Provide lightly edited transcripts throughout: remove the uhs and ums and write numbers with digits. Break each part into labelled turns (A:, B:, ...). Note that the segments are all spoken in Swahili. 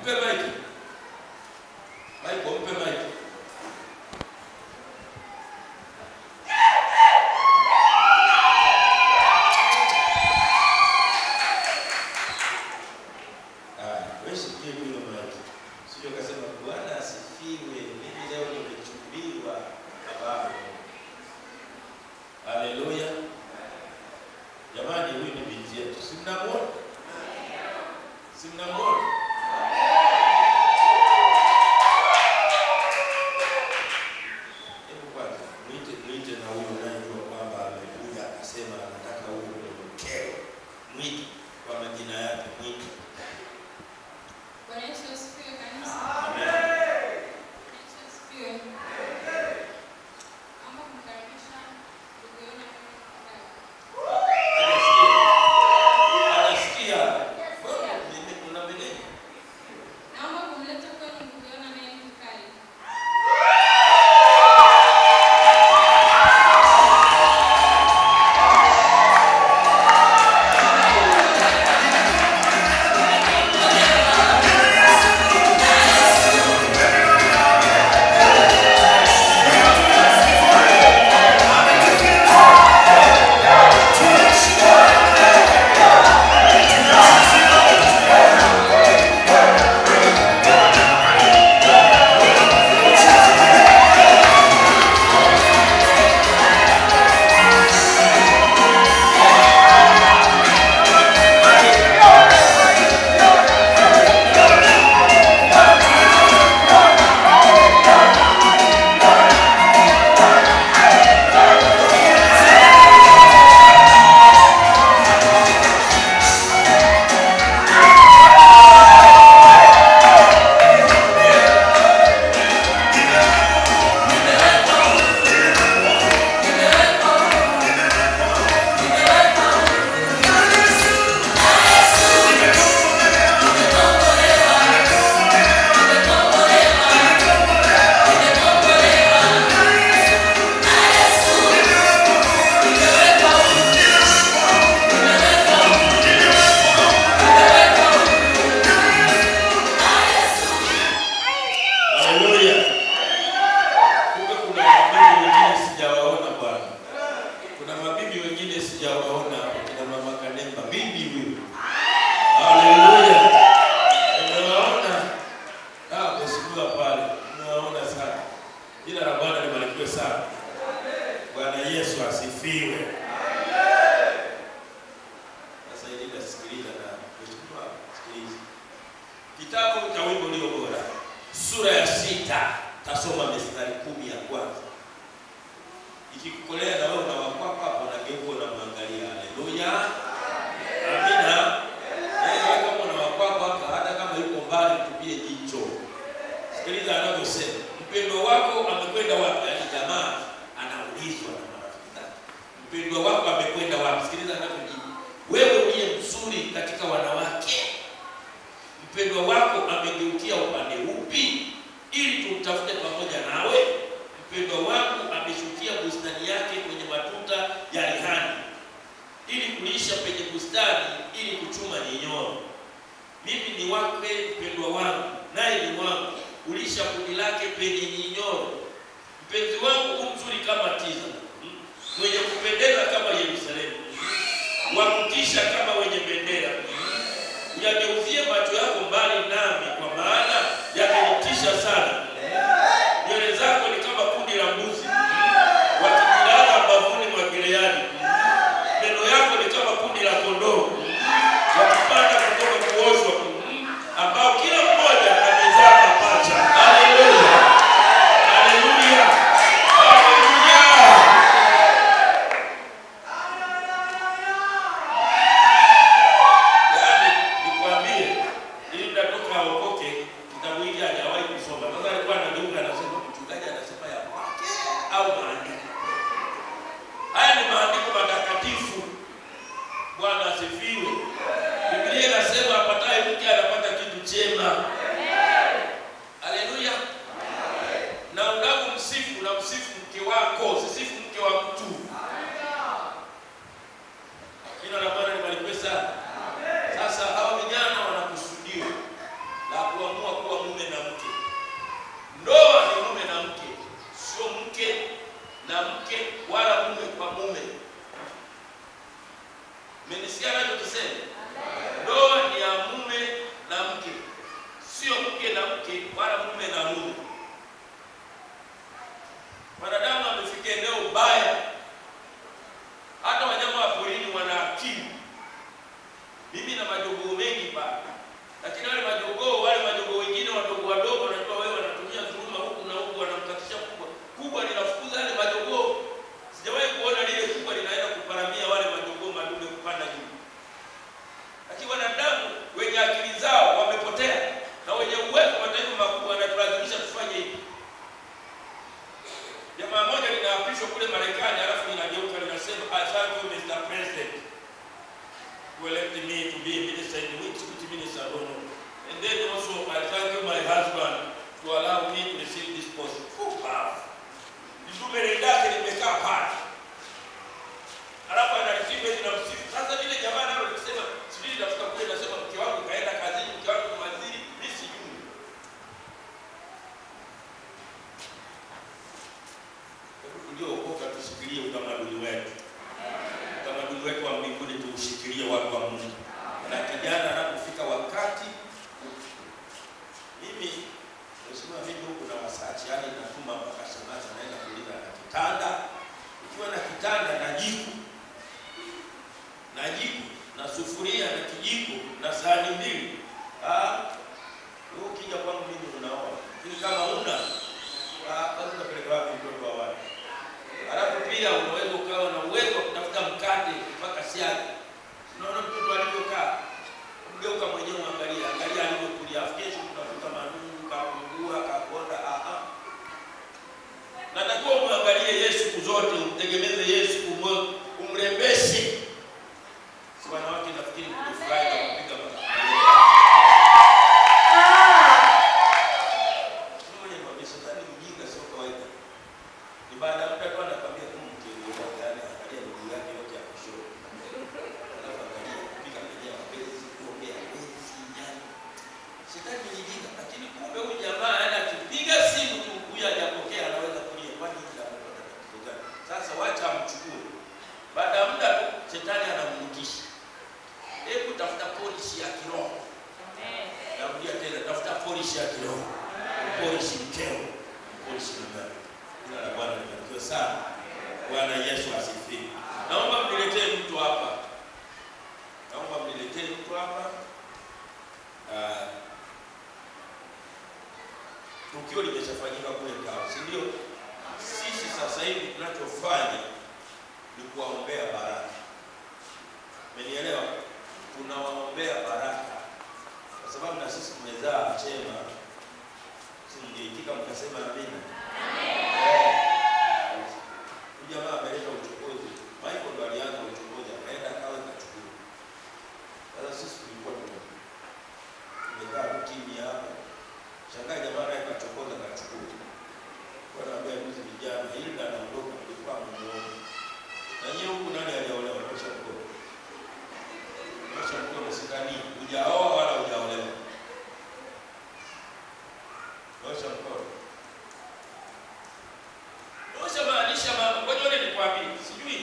A: Mpe maiki. Mpe maiki. Wewe sikie bila maiki. Sio kasema Bwana asifiwe. Mimi leo nimechumbiwa baba. Haleluya. Jamani, huyu ni binti yetu. Si mnamuona? Si mnamuona? Hebu kwanza mwite na huyu unayejua kwamba amekuja akasema anataka huyu mkeo. Mwite kwa majina yake, mwite.
B: Bwana Yesu asifiwe kanisa.
A: Amen.
B: Yesu asifiwe. Amba kumkaribisha ndugu yenu
A: Anasikia. Unabeleza.
B: naomba kumleta kwenu ndugu yenu naye mkali. Sijawaona kina mama Kanemba bibi huyu. Haleluya. Unaona? Mheshimiwa pale. Unaona sana. Jina la Bwana libarikiwe sana. Bwana Yesu asifiwe. Sasa hivi nasikiliza na mheshimiwa sikiliza. Kitabu cha Wimbo Ulio Bora sura ya 6 tasoma mstari 10 ya kwanza. Ikikukolea na wewe unawakwapa hapo na geuko na mwangalia. Haleluya. Amina. Yeye kama unawakwapa hapa hata kama yuko mbali tupie jicho. Sikiliza anavyosema. Mpendwa wako amekwenda wapi? Yaani jamaa anaulizwa na marafiki zake. Mpendwa wako amekwenda wapi? Sikiliza anavyojibu. Wewe ndiye mzuri katika wanawake. Mpendwa wako amegeukia upande upi ili tumtafute pamoja nawe? Mpendwa wangu ameshukia bustani yake kwenye matuta ya rehani ili kulisha penye bustani ili kuchuma nyinyoro. Mimi ni wake mpendwa wangu, naye ni wangu, ulisha kundi lake penye nyinyoro. Mpenzi wangu mzuri kama Tiza, mwenye kupendeza kama Yerusalemu, wakutisha kama wenye bendera. Uyageuzie macho yako mbali nami, kwa maana yamenitisha sana. Nywele zako ni kama kundi la mbuzi wakijilala mbavuni mwa Gileadi. Meno yako ni kama kundi la kondoo wakipanda kutoka kuoshwa, ambao kila mmoja amezaa mapacha. Haleluya. Haleluya. Haleluya. Yaani nikwambie ili mtatoka okoke kitabu hiki hajawahi kusoma. Sasa Mmenisikia ninachosema? Ndoa ni ya mume na mke, sio mke na mke wala mume na mume. Wanadamu wamefika eneo baya, hata wanyama wa porini wana akili. Mimi na majogoo mengi pa, lakini wale majogoo wengine wadogo wadogo, wanajua wewe wanatumia dhuluma huku na huku, wanamkatisha kubwa linafukuza yale majogoo. Sijawahi kuona lile kubwa linaenda kuparamia wale majogoo madume kupanda juu. Lakini wanadamu wenye akili zao wamepotea, na wenye uwezo mataifa makubwa wanatulazimisha tufanye hivi. Jamaa moja linaapishwa kule Marekani, alafu linageuka linasema, I thank you Mr. President who elected me to be a minister in which minister I don't know. And then also I thank you my husband to allow me to receive this post. Ndume lake limekaa pale, alafu anarisive na msifu. Sasa vile jamaa nalo likisema sijui nitafika kule, nasema mke wangu kaenda kazini, mke wangu ni waziri, mimi sijui. Ndio ukoka, tushikilie utamaduni wetu. Utamaduni wetu wa mbinguni tuushikilie, watu wa Mungu. Na kijana anapofika wakati, mimi nasema mimi huko na wasachi, yani natuma mpaka Shamaza, naenda kulinda na kitanda. Ukiwa na kitanda na jiko na sufuria na kijiko na sahani mbili, wewe ukija kwangu mimi unaoa. Lakini kama una basi unapeleka wapi mtoto wa watu? Alafu pia unaweza ukawa na uwezo wa kutafuta mkate mpaka siagi. Unaona mtoto alivyokaa, mgeuka mwenyewe, angalia alivyokulia. Kesho tunafuta manungu, kapungua, kakonda. Natakiwa umwangalie Yesu siku zote, umtegemeze Yesu, umrembeshe. Si wanawake nafikiri kufurahi na kupiga makofi. Mmoja wa Shetani mjinga sio kawaida. Ni baada ya mtu anakwambia tu mke wako yani angalia miguu yake yote ya kushoto. Alafu angalia kupiga kwenye mapenzi, kuongea penzi yani. Shetani ni mjinga, lakini kumbe huyu jamaa anakipiga simu tu, huyu hajapokea, anaweza kulia kwani ndio anapata tatizo gani? Sasa wacha amchukue. Baada ya muda tu Shetani anamrudisha. Hebu tafuta polishi ya kiroho. Amen. Narudia tena, tafuta polishi ya kiroho. Polishi mkeo, polishi mbaya. Jina la Bwana libarikiwe sana. Bwana Yesu asifiwe. Naomba mniletee mtu hapa. Tukio limeshafanyika kule Kawe, si ndio? Sisi sasa hivi tunachofanya ni kuwaombea baraka. Mmenielewa? Tunawaombea baraka. Kwa sababu na sisi tumezaa chema. Si mngeitika mkasema amina. Jamaa ameleta uchokozi. Michael ndo alianza uchokozi, akaenda Kawe kachukua. Sasa sisi tulikuwa tumekaa kimya hapa. Shangaa jamaa naye kachokoza kachukua. Kwa naambia hizi vijana hili na anaondoka kulikuwa mmoja. Na yeye huko nani aliolewa kisha mkono. Kisha mkono sikani, hujaoa wala hujaolewa. Kisha mkono. Osha maanisha mama, kwa nini nikwambie? Sijui.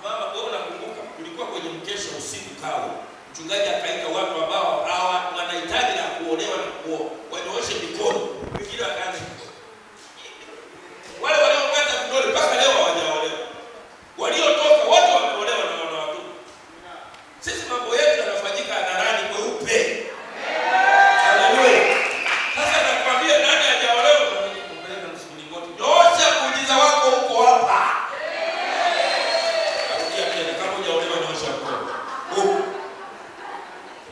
B: Mama wewe unakumbuka tulikuwa kwenye mkesha usiku Kawe. Mchungaji akaita watu ambao wanahitaji na kuolewa na kuoa. Wanyooshe mikono. Wengine wakaanza. Wale waliopata vidole mpaka leo hawajaolewa. Waliotoka wote wameolewa na wana watoto. Sisi mambo yetu yanafanyika hadharani kweupe. Haleluya. Sasa nakwambia nani hajaolewa na mimi kumpeleka msingoti. Nyosha muujiza wako huko hapa. Narudia tena, kama hujaolewa nyosha mkono.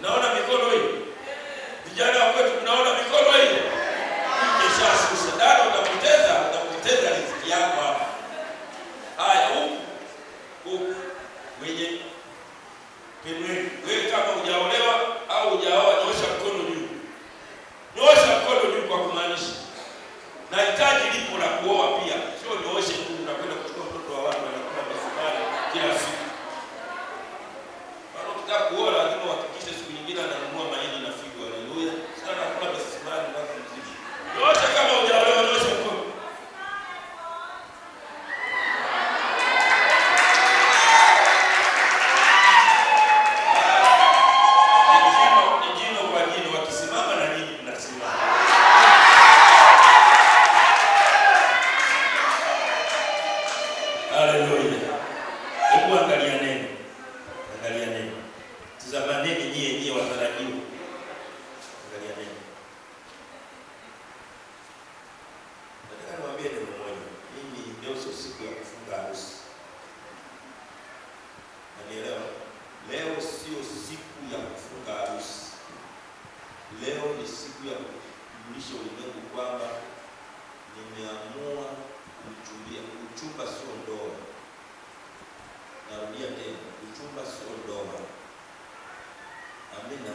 B: Naona mikono hii. Vijana wetu tunaona mikono hii. Kisha usidana utapoteza riziki yako hapa. Haya huku mwenye pembeni. Wewe kama hujaolewa au hujaoa nyosha mkono juu. Nyosha mkono juu kwa kumaanisha nahitaji lipo la kuoa pia. Sio nyoshe tu unakwenda kuchukua mtoto wa watu wanakuwa misumari kila siku. Bado ukitaka kuoa lazima uhakikishe siku nyingine ananunua mahindi na figo. Haleluya. Sasa nakula misumari mpaka mzima. Nyosha kama hujaolewa nyosha mkono.
A: ni siku ya kujulisha ulimwengu kwamba nimeamua kumchumbia. Uchumba sio ndoa. Narudia tena, uchumba sio ndoa. Amina.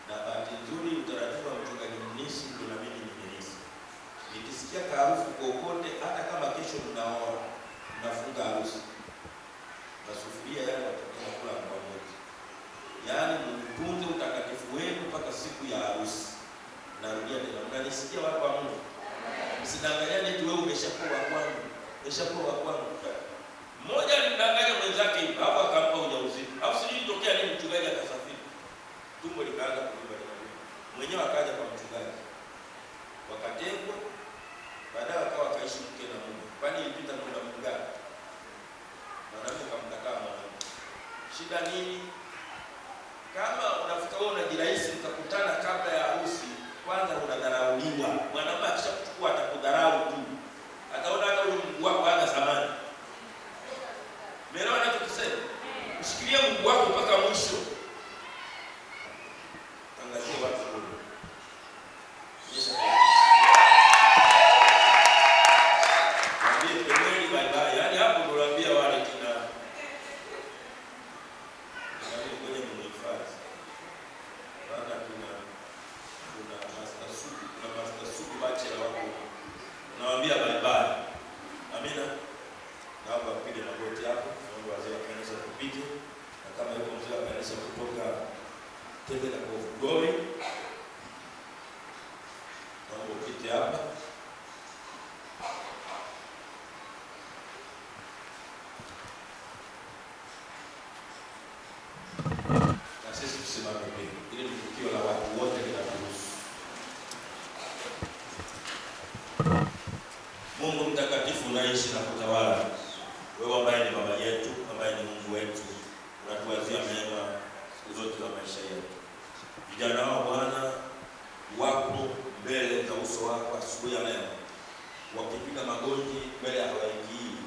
A: Na bahati nzuri utaratibu wa mchungaji mnisi ndio na mimi nimelisi. Nikisikia harufu kokote, hata kama kesho mnaoa, mnafunga harusi, masufuria yale watakuwa kula pamoja. Yaani mtunze utakatifu wenu mpaka siku ya harusi. Narudia tena, mnanisikia watu wa Mungu? Msidanganyane tu wewe umeshakuwa wa kwangu. Umeshakuwa wa kwangu. Mmoja alimdanganya mwenzake hivi, hapo akampa ujauzito. Hapo sijui tokea nini mchungaji akasafiri. Tumbo likaanza kuiba. Mwenyewe akaja kwa mchungaji. Wakatengwa, baadaye akawa akaishi mke na mume. Kwani ilipita muda mgani? Mwanamke akamkataa mwanamke. Shida nini? Kama unafuta wewe unajirahisi mkakutana kabla ya harusi, kwanza unadharauliwa. Mwanamke akishakuchukua atakudharau tu. Ataona hata ule Mungu wako hana thamani. Umeelewa ninachosema? Ushikilie Mungu wako mpaka mwisho. Angazia watu wote. Yesu. Mwambie kweli bye bye. Yaani hapo ndo naambia wale kina. Ndio kwenye mhifadhi. Baada kuna master suku, kuna master suku bachelor wako. Nawaambia bye bye. Amina. Naomba upige magoti hapo. Naomba wazee wa kanisa tupige. Na kama yuko mzee wa kanisa kutoka Tende la Glory, naomba upite hapa. Na sisi tusimame pia. Ili ni tukio la watu wote linatuhusu. Mungu mtakatifu unaishi na kutawala. Wewe ambaye ni baba yetu, ambaye ni Mungu wetu, unatuwazia mema siku zote za maisha yetu. Vijana wa Bwana wapo mbele za uso wako asubuhi ya leo, wakipiga magoti mbele ya halaiki hii,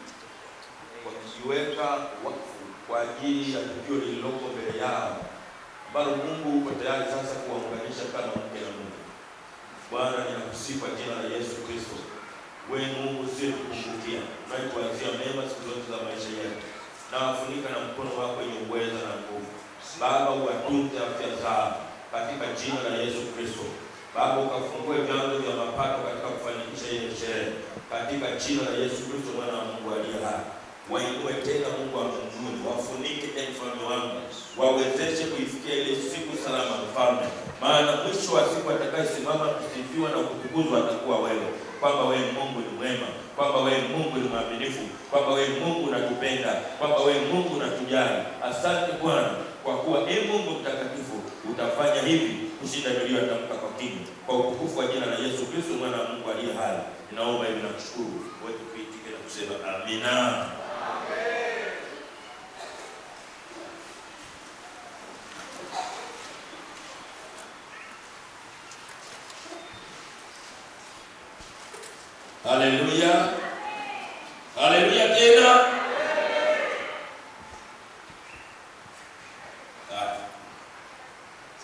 A: wakijiweka wakfu kwa ajili ya tukio lililoko mbele yao, ambalo Mungu uko tayari sasa kuwaunganisha kama mke na mume. Bwana, ninakusifu kwa jina la Yesu Kristo. Wewe Mungu sio kukufungia, unaituwazia mema siku zote za maisha yetu. Na wafunika na mkono wako wenye uweza na nguvu. Baba, uwatunze afya zao katika jina la Yesu Kristo. Baba, ukafungue vyanzo vya mapato katika kufanikisha ile sherehe katika jina la Yesu Kristo, mwana wa Mungu aliye hai. Wainue tena Mungu wa mbinguni, wafunike mfalme wangu, wawezeshe kuifikia ile siku salama mfalme. Maana mwisho wa siku atakayesimama kusifiwa na kutukuzwa atakuwa wewe, kwamba wewe Mungu ni mwema, kwamba wewe Mungu ni mwaminifu, kwamba wewe Mungu unatupenda, kwamba wewe Mungu unatujali. Asante Bwana kwa kuwa Mungu mtakatifu utafanya hivi kushinda niliyotamka kwa kinywa, kwa utukufu wa jina la Yesu Kristo, mwana wa Mungu aliye hai. Ninaomba hivi na kushukuru. Wewe tupitie na kusema amina. Haleluya. Haleluya tena.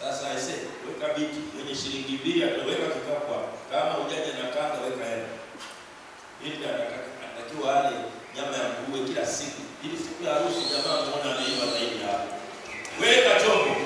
A: Sasa aise, weka biti mwenye shilingi 2 ataweka kikapu hapo. Kama hujaja na kanga weka hela. Ili anatakiwa ale nyama ya nguruwe kila siku. Ili siku ya harusi jamaa muone ameiva zaidi hapo. Weka chombo.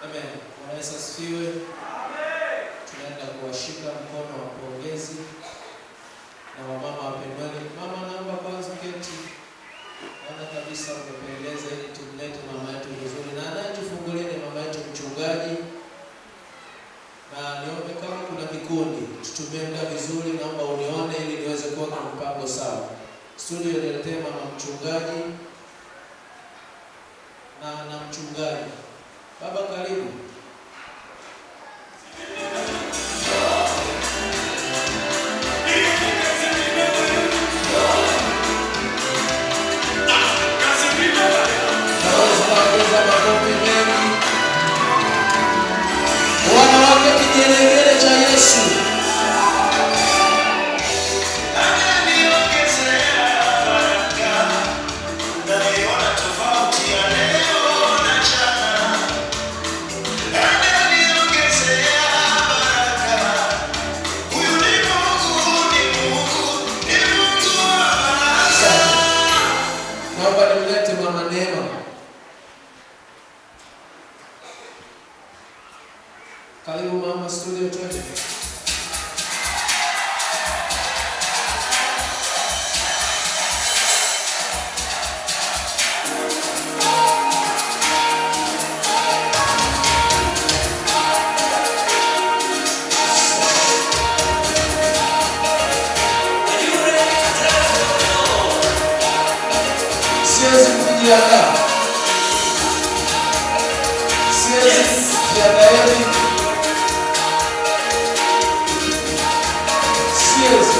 C: Amen. Bwana Yesu asifiwe. Amen. Tunaenda kuwashika mkono wa pongezi na wamama wapendwa. Mama, naomba kwanza keti. Naona kabisa umependeza, ili tumlete mama yetu vizuri. Na anayetufungulia ni mama yetu mchungaji. Na niombe kama kuna kikundi tutumie muda vizuri, naomba unione ili niweze kuwa na mpango sawa. studio niletee mama mchungaji na mchungaji. Baba karibu. Wanawake kigelegele cha Yesu. Naomba nimlete Mama Neema. Karibu mama studio twende. Siwezi kujiandaa. Siwezi kujiandaa.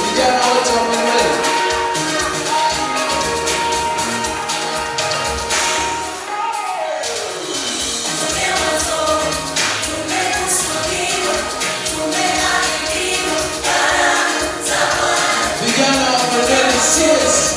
C: Vijana wote wa mbele. Vijana wa mbele serious.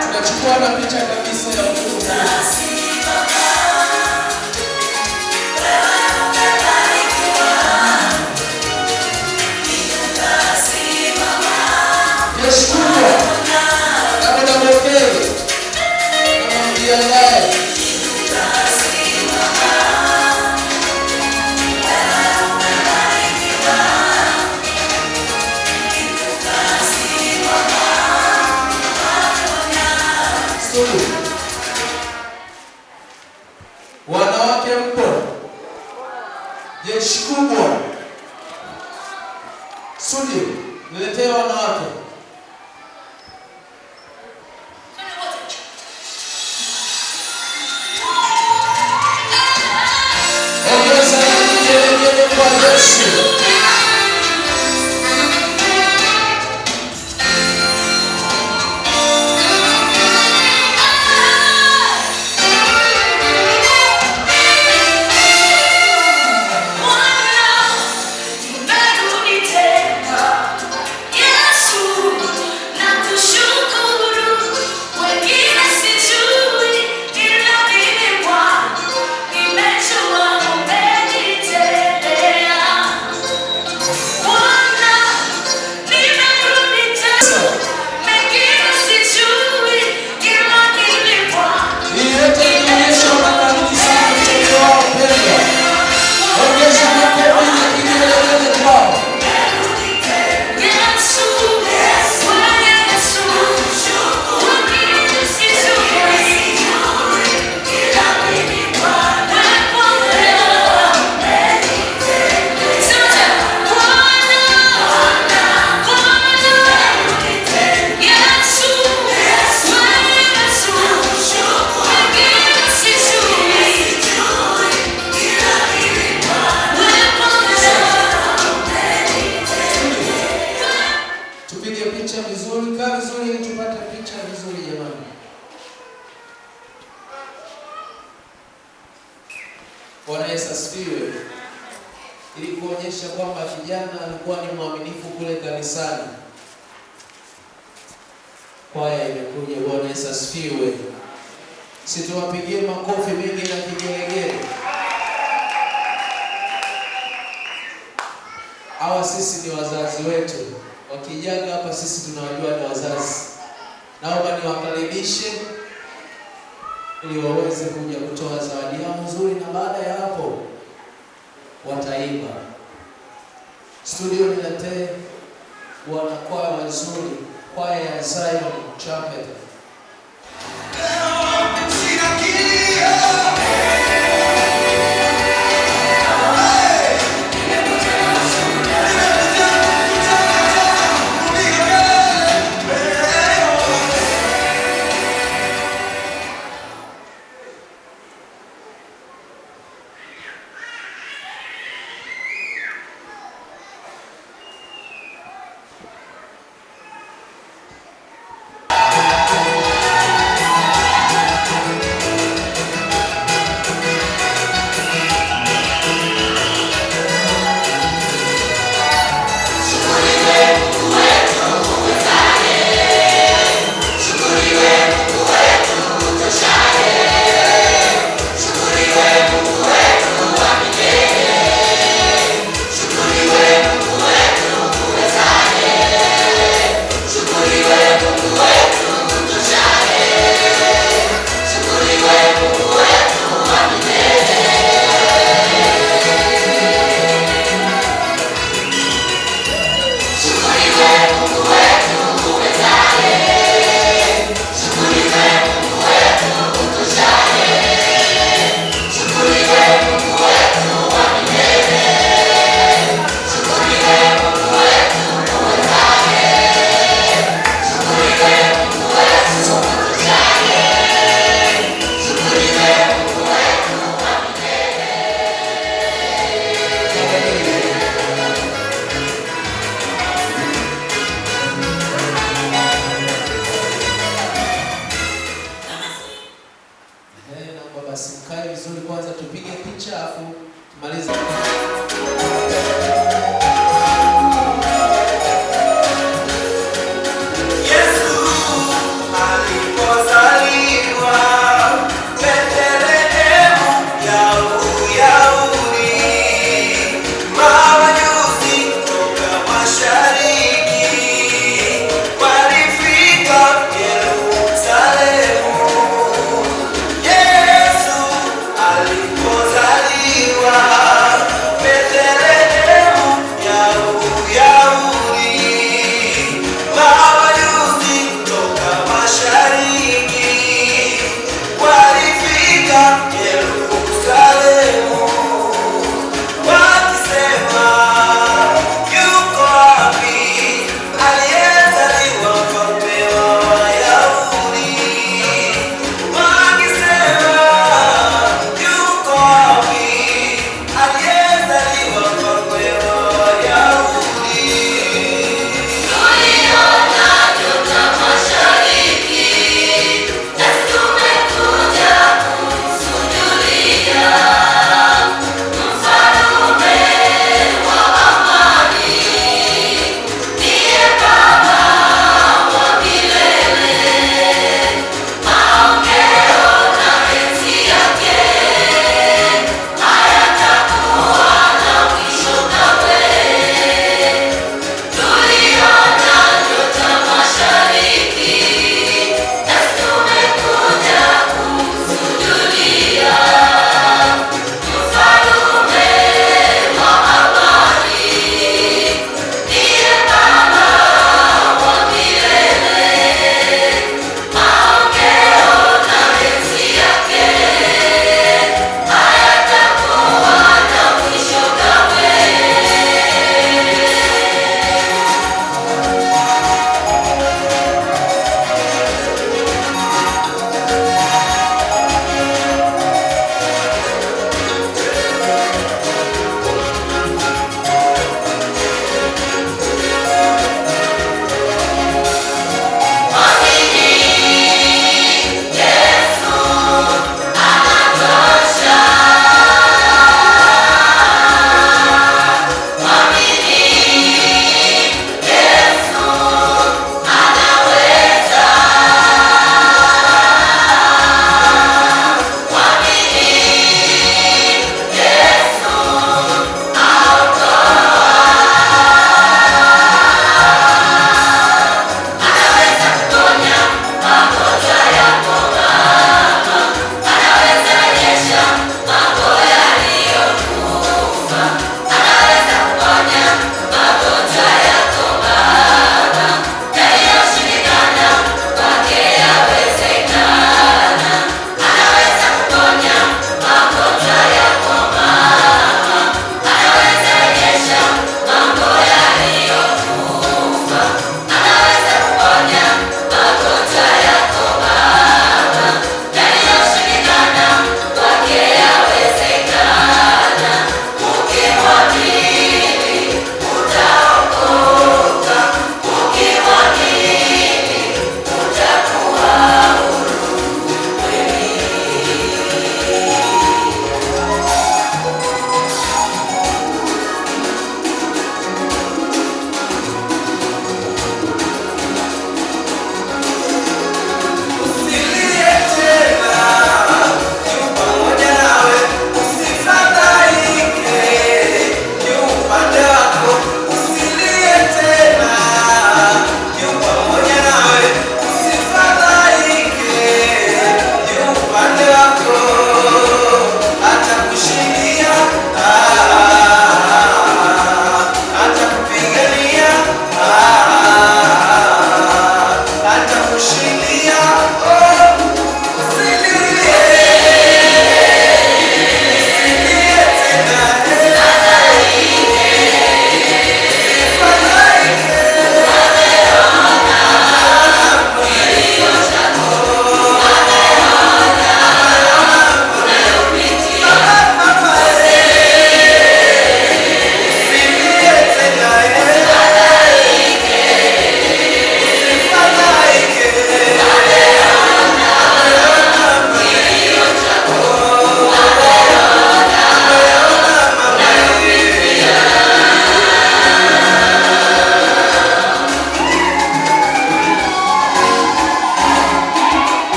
C: Tunachukua na picha kabisa ya Mungu. Yesu kama na mbele. Kama mjiandae. Wanawake mpo. Jeshi kubwa. Studio, niletee wanawake. Ongeza kelele kwa Yesu. Bwana Yesu asifiwe. Ili kuonyesha kwamba kijana alikuwa ni mwaminifu kule kanisani. Kwaya imekuja. Bwana Yesu asifiwe. Situwapigie makofi mengi na kigelegele. Hawa sisi ni wazazi wetu. Wakijaga hapa sisi tunawajua ni wazazi. Naomba niwakaribishe ili waweze kuja kutoa zawadi yao nzuri, na baada ya hapo wataimba. Studio niletee wanakwaya wazuri, kwaya ya Zion Chapel.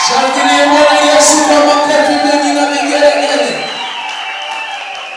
C: Shangilie Bwana